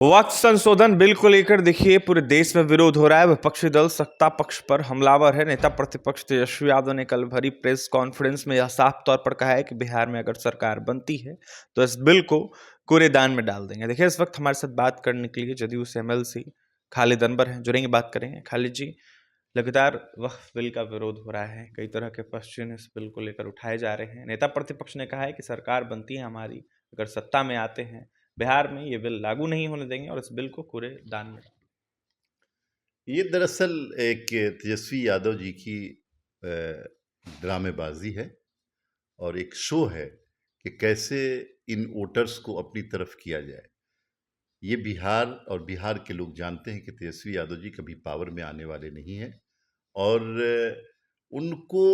वक्फ संशोधन बिल को लेकर देखिए पूरे देश में विरोध हो रहा है। विपक्षी दल सत्ता पक्ष पर हमलावर है। नेता प्रतिपक्ष तेजस्वी यादव ने कल भरी प्रेस कॉन्फ्रेंस में यह साफ तौर पर कहा है कि बिहार में अगर सरकार बनती है तो इस बिल को कूड़ेदान में डाल देंगे। देखिए, इस वक्त हमारे साथ बात करने के लिए जदयू से एमएलसी खालिद अनवर हैं, जुड़ेंगे, बात करेंगे। खालिद जी, लगातार वक्फ बिल का विरोध हो रहा है, कई तरह के क्वेश्चन इस बिल को लेकर उठाए जा रहे हैं। नेता प्रतिपक्ष ने कहा है कि सरकार बनती है हमारी, अगर सत्ता में आते हैं बिहार में ये बिल लागू नहीं होने देंगे और इस बिल को कूड़ेदान में। ये दरअसल एक तेजस्वी यादव जी की ड्रामेबाजी है और एक शो है कि कैसे इन वोटर्स को अपनी तरफ किया जाए। ये बिहार और बिहार के लोग जानते हैं कि तेजस्वी यादव जी कभी पावर में आने वाले नहीं हैं और उनको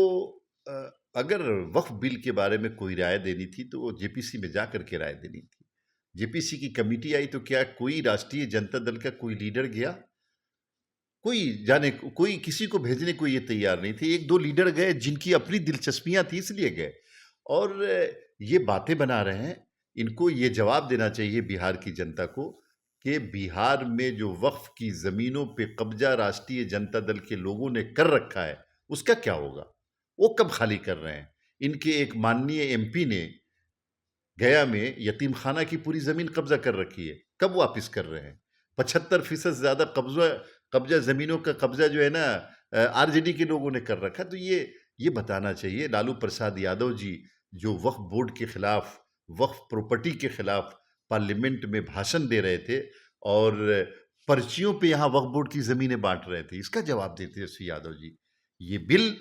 अगर वक्फ बिल के बारे में कोई राय देनी थी तो वो जेपीसी में जा कर के राय देनी थी। जेपीसी की कमेटी आई तो क्या कोई राष्ट्रीय जनता दल का कोई लीडर गया? कोई किसी को भेजने को ये तैयार नहीं थे। एक दो लीडर गए जिनकी अपनी दिलचस्पियां थी इसलिए गए और ये बातें बना रहे हैं। इनको ये जवाब देना चाहिए बिहार की जनता को कि बिहार में जो वक्फ की जमीनों पे कब्जा राष्ट्रीय जनता दल के लोगों ने कर रखा है उसका क्या होगा? वो कब खाली कर रहे हैं? इनके एक माननीय एमपी ने गया में यतीम खाना की पूरी जमीन कब्जा कर रखी है, कब वापिस कर रहे हैं? 75% ज्यादा कब्जा जमीनों का कब्जा जो है ना आरजेडी के लोगों ने कर रखा। तो ये बताना चाहिए। लालू प्रसाद यादव जी जो वक्फ बोर्ड के खिलाफ, वक्फ प्रॉपर्टी के खिलाफ पार्लियामेंट में भाषण दे रहे थे और पर्चियों पे यहाँ वक्फ बोर्ड की जमीनें बांट रहे थे, इसका जवाब देते हैं श्री यादव जी। ये बिल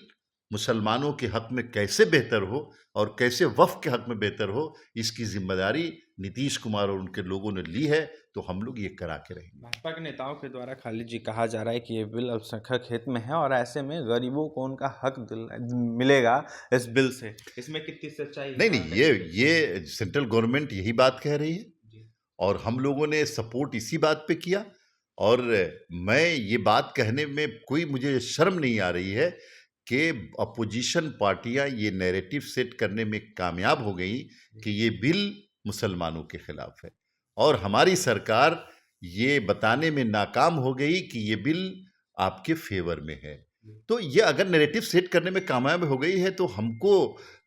मुसलमानों के हक में कैसे बेहतर हो और कैसे वक्फ के हक में बेहतर हो, इसकी जिम्मेदारी नीतीश कुमार और उनके लोगों ने ली है, तो हम लोग ये करा के रहेंगे। भाजपा के नेताओं के द्वारा खालिद जी कहा जा रहा है कि ये बिल अल्पसंख्यक हित में है और ऐसे में गरीबों को उनका हक मिलेगा इस बिल से। इसमें कितनी सच्चाई? नहीं, ये सेंट्रल गवर्नमेंट यही बात कह रही है और हम लोगों ने सपोर्ट इसी बात पे किया और मैं ये बात कहने में कोई मुझे शर्म नहीं आ रही है कि अपोजिशन पार्टियां ये नैरेटिव सेट करने में कामयाब हो गई कि ये बिल मुसलमानों के खिलाफ है और हमारी सरकार ये बताने में नाकाम हो गई कि ये बिल आपके फेवर में है। तो ये अगर नैरेटिव सेट करने में कामयाब हो गई है तो हमको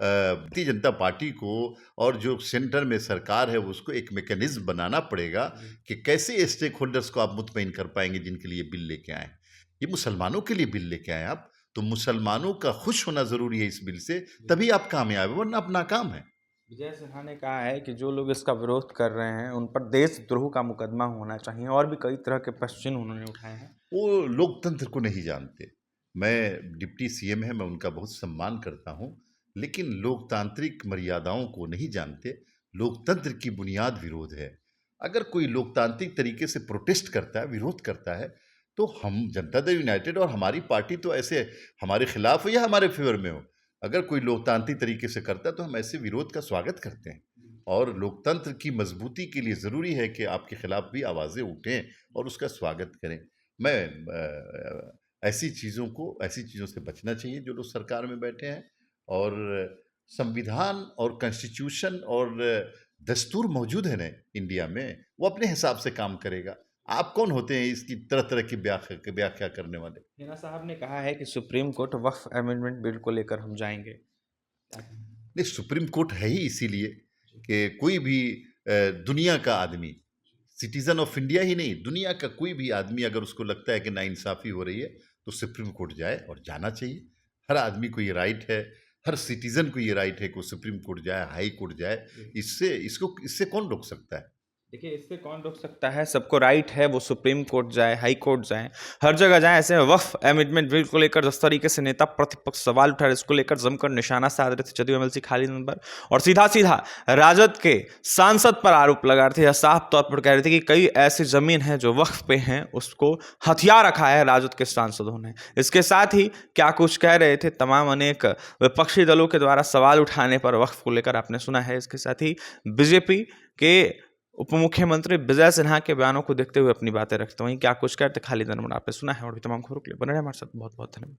भारतीय जनता पार्टी को और जो सेंटर में सरकार है उसको एक मैकेनिज्म बनाना पड़ेगा कि कैसे स्टेक होल्डर्स को आप मुतमईन कर पाएंगे जिनके लिए बिल लेके आए। ये मुसलमानों के लिए बिल लेके आए आप, तो मुसलमानों का खुश होना जरूरी है इस बिल से, तभी आप कामयाब है, वरना आप नाकाम है। विजय सिन्हा ने कहा है कि जो लोग इसका विरोध कर रहे हैं उन पर देशद्रोह का मुकदमा होना चाहिए और भी कई तरह के क्वेश्चन उन्होंने उठाए हैं। वो लोकतंत्र को नहीं जानते। मैं डिप्टी सीएम है, मैं उनका बहुत सम्मान करता हूं, लेकिन लोकतांत्रिक मर्यादाओं को नहीं जानते। लोकतंत्र की बुनियाद विरोध है। अगर कोई लोकतांत्रिक तरीके से प्रोटेस्ट करता है, विरोध करता है, तो हम जनता दल यूनाइटेड और हमारी पार्टी तो ऐसे हमारे खिलाफ हो या हमारे फेवर में हो, अगर कोई लोकतांत्रिक तरीके से करता है तो हम ऐसे विरोध का स्वागत करते हैं। और लोकतंत्र की मजबूती के लिए ज़रूरी है कि आपके खिलाफ भी आवाज़ें उठें और उसका स्वागत करें। ऐसी चीज़ों से बचना चाहिए जो लोग सरकार में बैठे हैं और संविधान और कॉन्स्टिट्यूशन और दस्तूर मौजूद है ना इंडिया में, वो अपने हिसाब से काम करेगा। आप कौन होते हैं इसकी तरह तरह की व्याख्या करने वाले? हिना साहब ने कहा है कि सुप्रीम कोर्ट वक्फ अमेंडमेंट बिल को लेकर हम जाएंगे। नहीं, सुप्रीम कोर्ट है ही इसीलिए कि कोई भी दुनिया का आदमी, सिटीजन ऑफ इंडिया ही नहीं, दुनिया का कोई भी आदमी अगर उसको लगता है कि नाइंसाफ़ी हो रही है तो सुप्रीम कोर्ट जाए और जाना चाहिए। हर आदमी को ये राइट है, हर सिटीजन को ये राइट है कि वो सुप्रीम कोर्ट जाए, हाई कोर्ट जाए। इससे कौन रोक सकता है? देखिए, इससे कौन रोक सकता है? सबको राइट है वो सुप्रीम कोर्ट जाए, हाई कोर्ट जाए, हर जगह जाए। ऐसे में वक्फ अमेंडमेंट बिल को लेकर जिस तरीके से नेता प्रतिपक्ष सवाल उठा रहे, इसको लेकर जमकर निशाना साध रहे थे जदयू एमएलसी खालिद अनवर और सीधा सीधा राजद के सांसद पर आरोप लगा रहे थे या साफ तौर पर कह रहे थे कि कई ऐसी जमीन है जो वक्फ पे हैं, उसको हथियार रखा है राजद के सांसदों ने। इसके साथ ही क्या कुछ कह रहे थे तमाम अनेक विपक्षी दलों के द्वारा सवाल उठाने पर वक्फ को लेकर आपने सुना है। इसके साथ ही बीजेपी के उप मुख्यमंत्री विजय सिन्हा के बयानों को देखते हुए अपनी बातें रखते हैं। वहीं क्या कुछ कहते खालिद अनवर आपने सुना है। और भी तमाम खबरों के लिए बने रहे हमारे साथ। बहुत बहुत धन्यवाद।